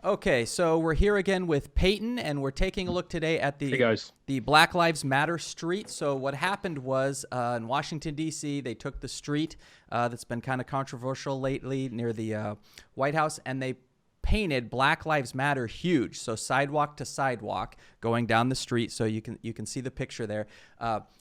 Okay, so we're here again with Peyton, and we're taking a look today at Hey guys. the Black Lives Matter street. So what happened was in Washington, D.C., they took the street that's been kind of controversial lately near the White House, and they painted Black Lives Matter huge, so sidewalk to sidewalk going down the street. So you can see the picture there.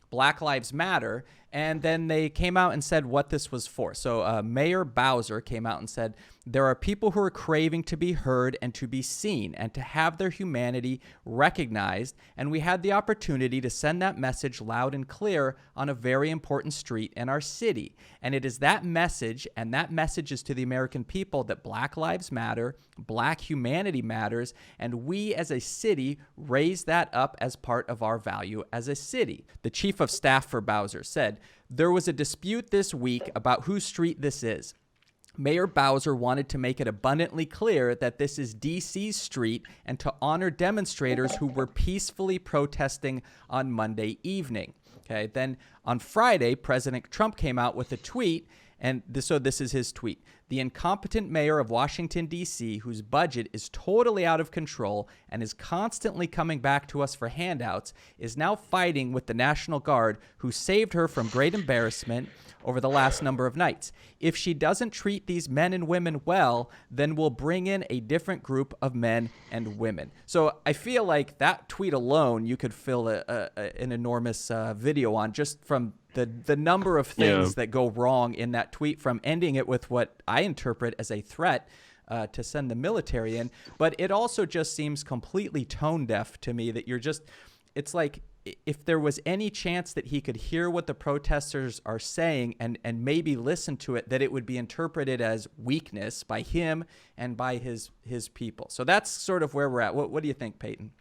Black Lives Matter, and then they came out and said what this was for. So Mayor Bowser came out and said, there are people who are craving to be heard and to be seen and to have their humanity recognized, and we had the opportunity to send that message loud and clear on a very important street in our city. And it is that message, and that message is to the American people, that Black Lives Matter, Black humanity matters, and we as a city raise that up as part of our value as a city. The chief of staff for Bowser said, there was a dispute this week about whose street this is. Mayor Bowser wanted to make it abundantly clear that this is D.C.'s street and to honor demonstrators who were peacefully protesting on Monday evening. Okay, then on Friday, President Trump came out with a tweet, and this is his tweet. The incompetent mayor of Washington, D.C., whose budget is totally out of control and is constantly coming back to us for handouts, is now fighting with the National Guard, who saved her from great embarrassment over the last number of nights. If she doesn't treat these men and women well, then we'll bring in a different group of men and women. So I feel like that tweet alone, you could fill an enormous video on, just from the number of things that go wrong in that tweet, from ending it with what I interpret as a threat to send the military in. But it also just seems completely tone deaf to me, that it's like, if there was any chance that he could hear what the protesters are saying and maybe listen to it, that it would be interpreted as weakness by him and by his people. So that's sort of where we're at. What do you think, Peyton?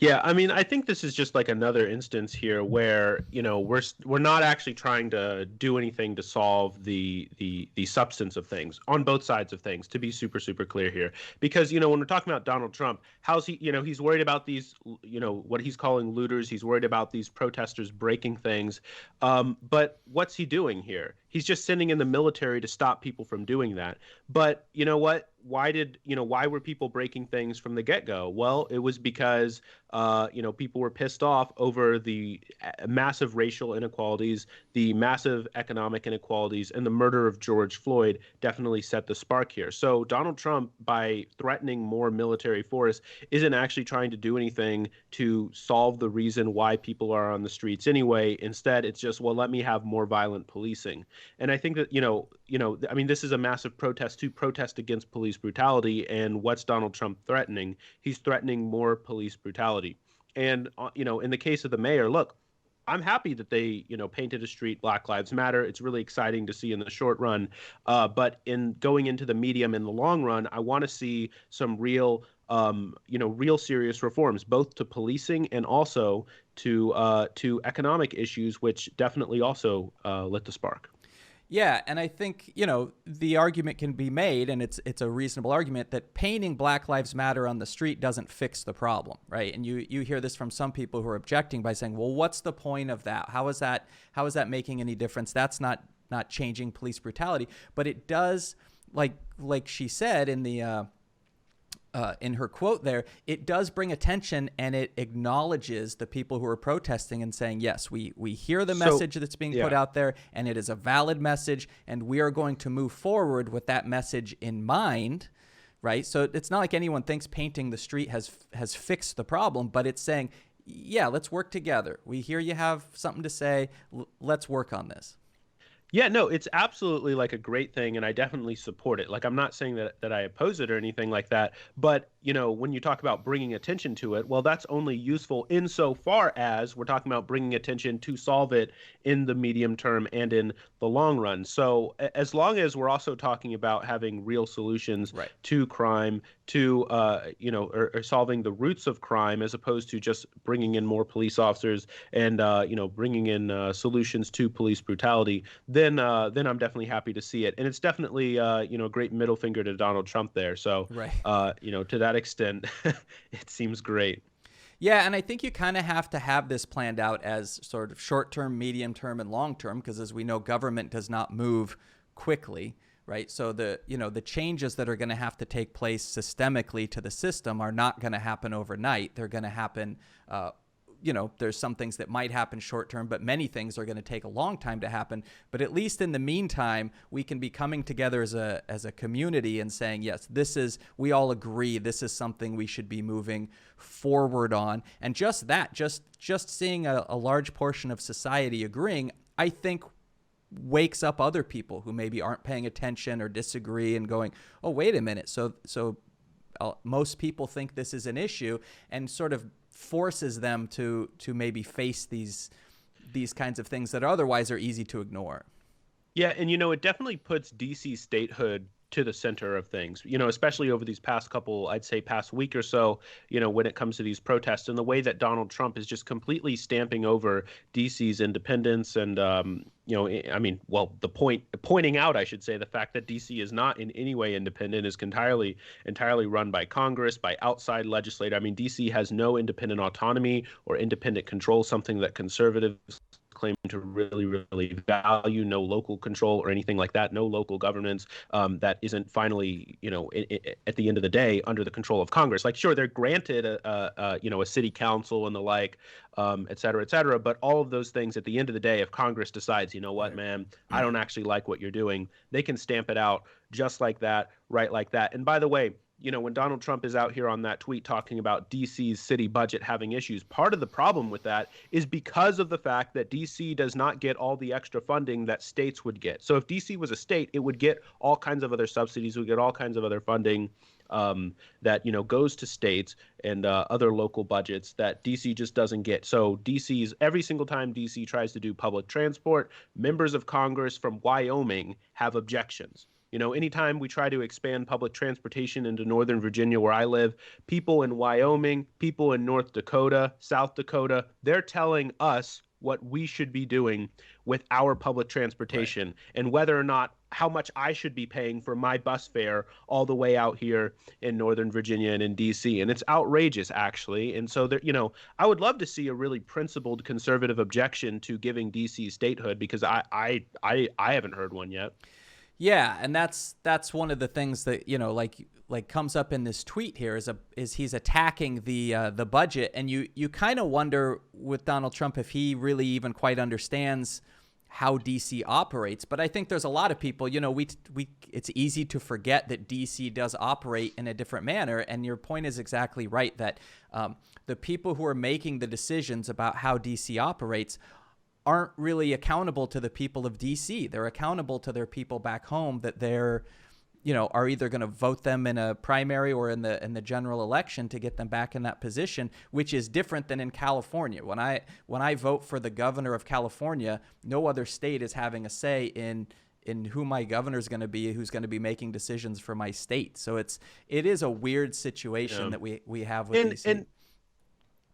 Yeah, I mean, I think this is just like another instance here where, we're not actually trying to do anything to solve the substance of things on both sides of things, to be super, super clear here. Because, when we're talking about Donald Trump, how's he, he's worried about these, what he's calling looters. He's worried about these protesters breaking things. But what's he doing here? He's just sending in the military to stop people from doing that. But you know what? Why were people breaking things from the get-go? Well, it was because, people were pissed off over the massive racial inequalities, the massive economic inequalities, and the murder of George Floyd definitely set the spark here. So Donald Trump, by threatening more military force, isn't actually trying to do anything to solve the reason why people are on the streets anyway. Instead, it's just, well, let me have more violent policing. And I think that, I mean, this is a massive protest against police brutality. And what's Donald Trump threatening? He's threatening more police brutality. And, in the case of the mayor, look, I'm happy that they, painted a street Black Lives Matter. It's really exciting to see in the short run. But in going into the medium and the long run, I want to see some real serious reforms, both to policing and also to economic issues, which definitely also lit the spark. Yeah, and I think, the argument can be made, and it's a reasonable argument, that painting Black Lives Matter on the street doesn't fix the problem, right? And you hear this from some people who are objecting by saying, well, what's the point of that? How is that making any difference? That's not changing police brutality. But it does, like she said in her quote there, it does bring attention, and it acknowledges the people who are protesting and saying, yes, we hear the message that's being put out there, and it is a valid message, and we are going to move forward with that message in mind, right? So it's not like anyone thinks painting the street has fixed the problem, but it's saying, yeah, let's work together. We hear you have something to say. Let's work on this. Yeah, no, it's absolutely like a great thing, and I definitely support it. Like, I'm not saying that I oppose it or anything like that, but when you talk about bringing attention to it, well, that's only useful insofar as we're talking about bringing attention to solve it in the medium term and in the long run. So as long as we're also talking about having real solutions to crime, to or solving the roots of crime, as opposed to just bringing in more police officers and bringing in solutions to police brutality, then I'm definitely happy to see it. And it's definitely a great middle finger to Donald Trump there. So to that extent, it seems great. Yeah, and I think you kind of have to have this planned out as sort of short-term, medium-term, and long-term, because as we know, government does not move quickly, right? So the changes that are going to have to take place systemically to the system are not going to happen overnight. They're going to happen. There's some things that might happen short term, but many things are going to take a long time to happen. But at least in the meantime, we can be coming together as a community and saying, yes, we all agree this is something we should be moving forward on. And just that, just seeing a large portion of society agreeing, I think wakes up other people who maybe aren't paying attention or disagree and going, oh, wait a minute. So most people think this is an issue, and sort of forces them to maybe face these kinds of things that otherwise are easy to ignore. Yeah, and it definitely puts DC statehood to the center of things, especially over these past week or so, when it comes to these protests and the way that Donald Trump is just completely stamping over DC's independence and, pointing out, I should say, the fact that DC is not in any way independent, is entirely run by Congress, by outside legislators. I mean, DC has no independent autonomy or independent control, something that conservatives claim to really, really value. No local control or anything like that. No local governance that isn't finally, at the end of the day, under the control of Congress. Like, sure, they're granted a city council and the like, et cetera, but all of those things, at the end of the day, if Congress decides, you know what, man, I don't actually like what you're doing, they can stamp it out just like that, right like that. And by the way, when Donald Trump is out here on that tweet talking about DC's city budget having issues, part of the problem with that is because of the fact that DC does not get all the extra funding that states would get. So if DC was a state, it would get all kinds of other subsidies, would get all kinds of other funding that goes to states and other local budgets that DC just doesn't get. So every single time DC tries to do public transport, members of Congress from Wyoming have objections. Anytime we try to expand public transportation into Northern Virginia, where I live, people in Wyoming, people in North Dakota, South Dakota, they're telling us what we should be doing with our public transportation, right, and whether or not how much I should be paying for my bus fare all the way out here in Northern Virginia and in DC. And it's outrageous, actually. And so I would love to see a really principled conservative objection to giving DC statehood, because I haven't heard one yet. Yeah, and that's one of the things that like comes up in this tweet here is he's attacking the budget, and you kind of wonder with Donald Trump if he really even quite understands how DC operates. But I think there's a lot of people, it's easy to forget that DC does operate in a different manner, and your point is exactly right that the people who are making the decisions about how DC operates aren't really accountable to the people of DC. They're accountable to their people back home that they're, are either going to vote them in a primary or in the general election to get them back in that position, which is different than in California. When I vote for the governor of California, no other state is having a say in who my governor is going to be, who's going to be making decisions for my state. So it is a weird situation that we have with DC.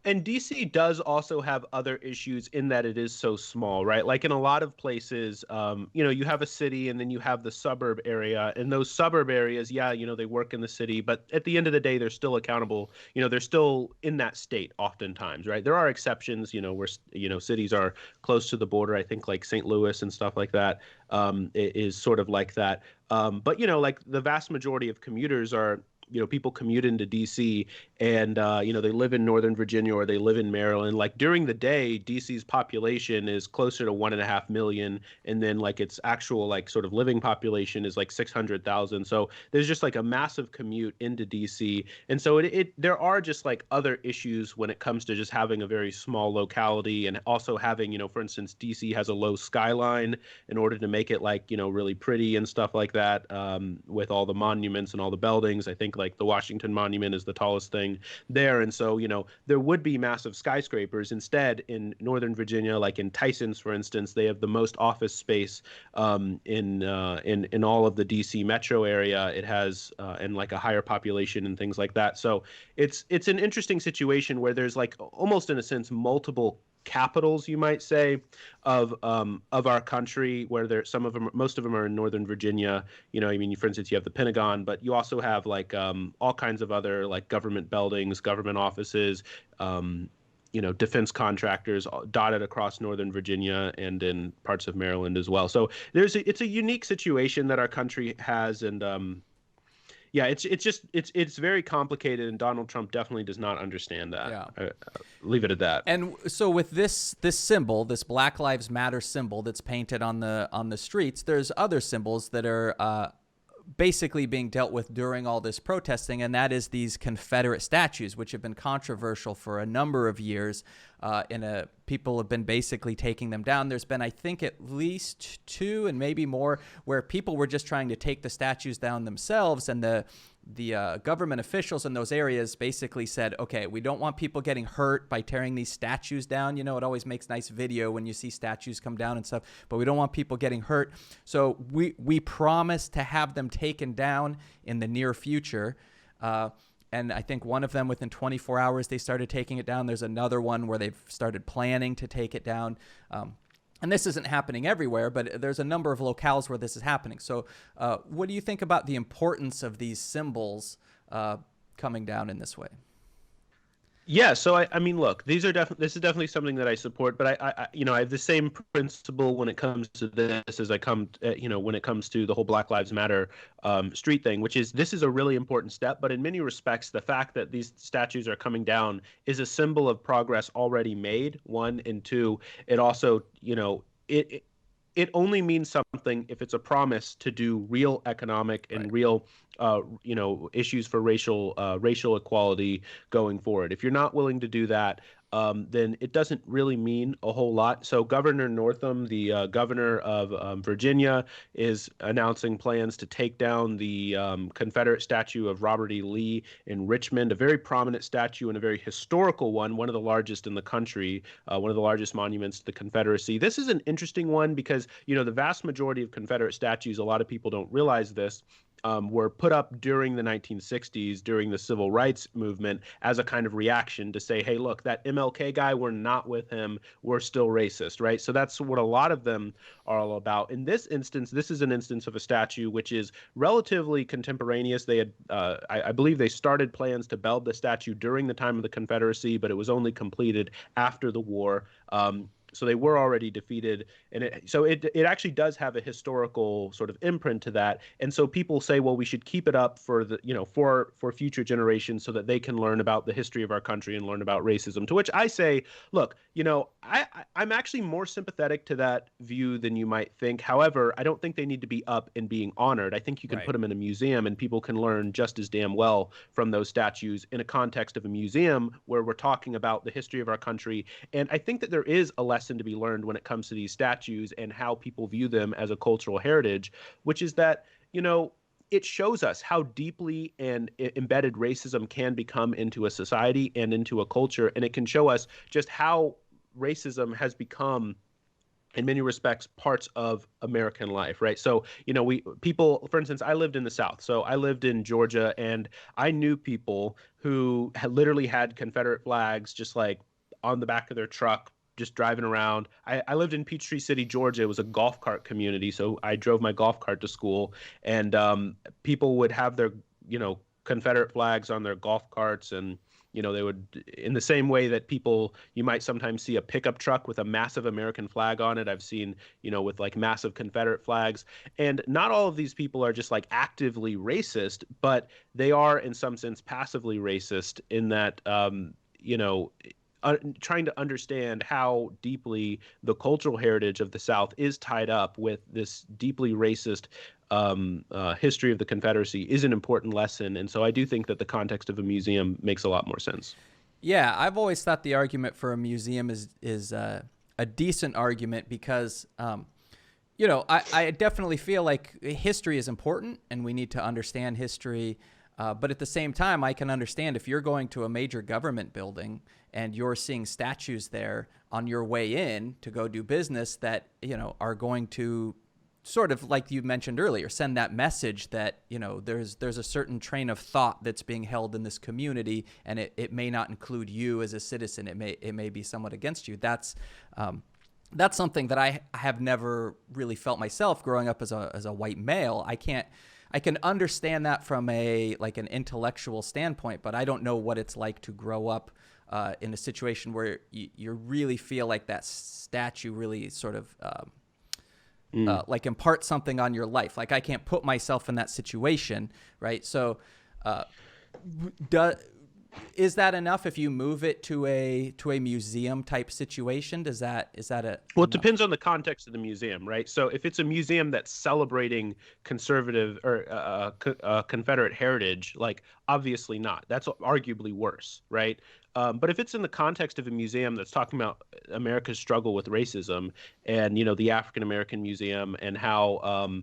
And DC does also have other issues in that it is so small, right? Like in a lot of places, you have a city and then you have the suburb area. And those suburb areas, they work in the city, but at the end of the day, they're still accountable. They're still in that state oftentimes, right? There are exceptions, where, cities are close to the border. I think like St. Louis and stuff like that is sort of like that. But, like the vast majority of commuters are, people commute into DC and, they live in Northern Virginia or they live in Maryland. Like during the day, DC's population is closer to 1.5 million. And then like its actual like sort of living population is like 600,000. So there's just like a massive commute into DC. And so there are just like other issues when it comes to just having a very small locality and also having, for instance, DC has a low skyline in order to make it like, really pretty and stuff like that, with all the monuments and all the buildings. I think like the Washington Monument is the tallest thing there. And so, there would be massive skyscrapers. Instead, in Northern Virginia, like in Tyson's, for instance, they have the most office space in all of the DC metro area. It has and like a higher population and things like that. So it's an interesting situation where there's like almost in a sense multiple capitals, you might say, of our country, where most of them are in Northern Virginia. For instance, you have the Pentagon, but you also have like all kinds of other like government buildings, government offices, defense contractors dotted across Northern Virginia and in parts of Maryland as well. So it's a unique situation that our country has, and yeah, it's very complicated, and Donald Trump definitely does not understand that. Yeah. Leave it at that. And so with this symbol, this Black Lives Matter symbol that's painted on the streets, there's other symbols that are basically being dealt with during all this protesting, and that is these Confederate statues, which have been controversial for a number of years. People have been basically taking them down. There's been, I think, at least 2 and maybe more where people were just trying to take the statues down themselves, and the government officials in those areas basically said, okay, we don't want people getting hurt by tearing these statues down. It always makes nice video when you see statues come down and stuff, but we don't want people getting hurt. So we promise to have them taken down in the near future. And I think one of them, within 24 hours, they started taking it down. There's another one where they've started planning to take it down. And this isn't happening everywhere, but there's a number of locales where this is happening. So what do you think about the importance of these symbols coming down in this way? Yeah, so I mean, look, this is definitely something that I support, but I have the same principle when it comes to this as when it comes to the whole Black Lives Matter street thing, which is this is a really important step, but in many respects, the fact that these statues are coming down is a symbol of progress already made, 1, and 2, it also, it only means something if it's a promise to do real economic and real issues for racial equality going forward. If you're not willing to do that, then it doesn't really mean a whole lot. So Governor Northam, the governor of Virginia, is announcing plans to take down the Confederate statue of Robert E. Lee in Richmond, a very prominent statue and a very historical one of the largest in the country, one of the largest monuments to the Confederacy. This is an interesting one because, the vast majority of Confederate statues, a lot of people don't realize this, were put up during the 1960s, during the Civil Rights Movement, as a kind of reaction to say, hey, look, that MLK guy, we're not with him. We're still racist, right? So that's what a lot of them are all about. In this instance, this is an instance of a statue which is relatively contemporaneous. They had, I believe they started plans to build the statue during the time of the Confederacy, but it was only completed after the war. So they were already defeated, and it actually does have a historical sort of imprint to that. And so people say, well, we should keep it up for for future generations so that they can learn about the history of our country and learn about racism. To which I say, look, I'm actually more sympathetic to that view than you might think. However, I don't think they need to be up and being honored. I think you can put them in a museum, and people can learn just as damn well from those statues in a context of a museum where we're talking about the history of our country. And I think that there is a lesson to be learned when it comes to these statues and how people view them as a cultural heritage, which is that, it shows us how deeply and embedded racism can become into a society and into a culture. And it can show us just how racism has become, in many respects, parts of American life, right? So, people, for instance, I lived in the South. So I lived in Georgia, and I knew people who had literally had Confederate flags just like on the back of their truck, just driving around. I lived in Peachtree City, Georgia. It was a golf cart community. So I drove my golf cart to school, and people would have their, Confederate flags on their golf carts. And, they would, in the same way that you might sometimes see a pickup truck with a massive American flag on it. I've seen, with like massive Confederate flags. And not all of these people are just like actively racist, but they are in some sense passively racist in that, trying to understand how deeply the cultural heritage of the South is tied up with this deeply racist history of the Confederacy is an important lesson. And so I do think that the context of a museum makes a lot more sense. Yeah, I've always thought the argument for a museum is a decent argument because, I definitely feel like history is important and we need to understand history. But at the same time, I can understand if you're going to a major government building and you're seeing statues there on your way in to go do business that, are going to sort of, like you mentioned earlier, send that message that, there's a certain train of thought that's being held in this community, and it may not include you as a citizen. It may be somewhat against you. That's something that I have never really felt myself growing up as a white male. I can understand that from an intellectual standpoint, but I don't know what it's like to grow up in a situation where you really feel like that statue really sort of like impart something on your life. Like I can't put myself in that situation, right? So is that enough if you move it to a museum type situation? Is that Well, it depends on the context of the museum, right? So if it's a museum that's celebrating conservative or Confederate heritage, like obviously not. That's arguably worse, right? But if it's in the context of a museum that's talking about America's struggle with racism, and the African American Museum, and how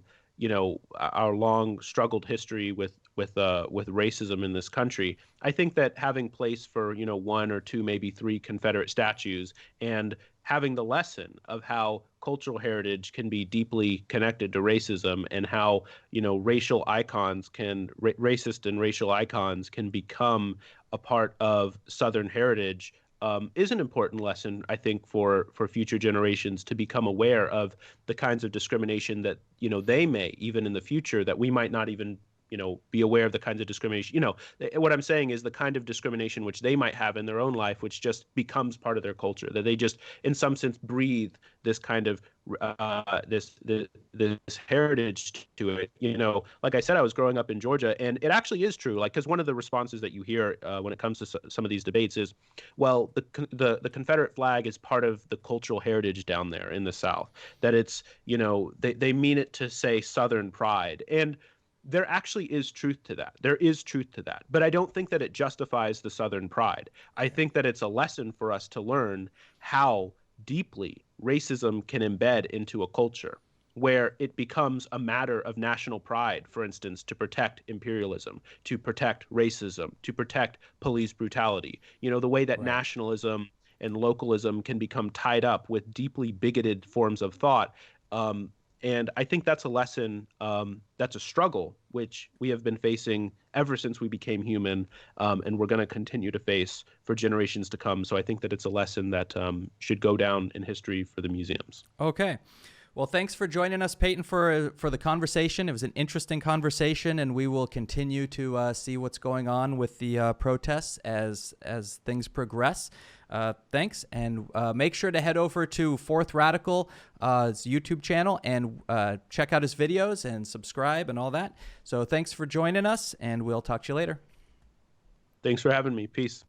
our long struggled history with racism in this country, I think that having place for one or two, maybe three Confederate statues, and having the lesson of how cultural heritage can be deeply connected to racism, and how racial icons racist and racial icons can become a part of Southern heritage, is an important lesson, I think, for future generations to become aware of the kinds of discrimination that they may, even in the future, that we might not even be aware of the kinds of discrimination. What I'm saying is the kind of discrimination which they might have in their own life, which just becomes part of their culture, that they just, in some sense, breathe this kind of this heritage to it. Like I said, I was growing up in Georgia, and it actually is true. Like, because one of the responses that you hear when it comes to some of these debates is, well, the Confederate flag is part of the cultural heritage down there in the South. That it's they mean it to say Southern pride, and there actually is truth to that. There is truth to that. But I don't think that it justifies the Southern pride. I think that it's a lesson for us to learn how deeply racism can embed into a culture, where it becomes a matter of national pride, for instance, to protect imperialism, to protect racism, to protect police brutality. The way that nationalism and localism can become tied up with deeply bigoted forms of thought. And I think that's a lesson, that's a struggle, which we have been facing ever since we became human, and we're going to continue to face for generations to come. So I think that it's a lesson that should go down in history for the museums. Okay. Well, thanks for joining us, Peyton, for the conversation. It was an interesting conversation, and we will continue to see what's going on with the protests as things progress. Thanks, and make sure to head over to Fourth Radical's YouTube channel and check out his videos and subscribe and all that. So thanks for joining us, and we'll talk to you later. Thanks for having me. Peace.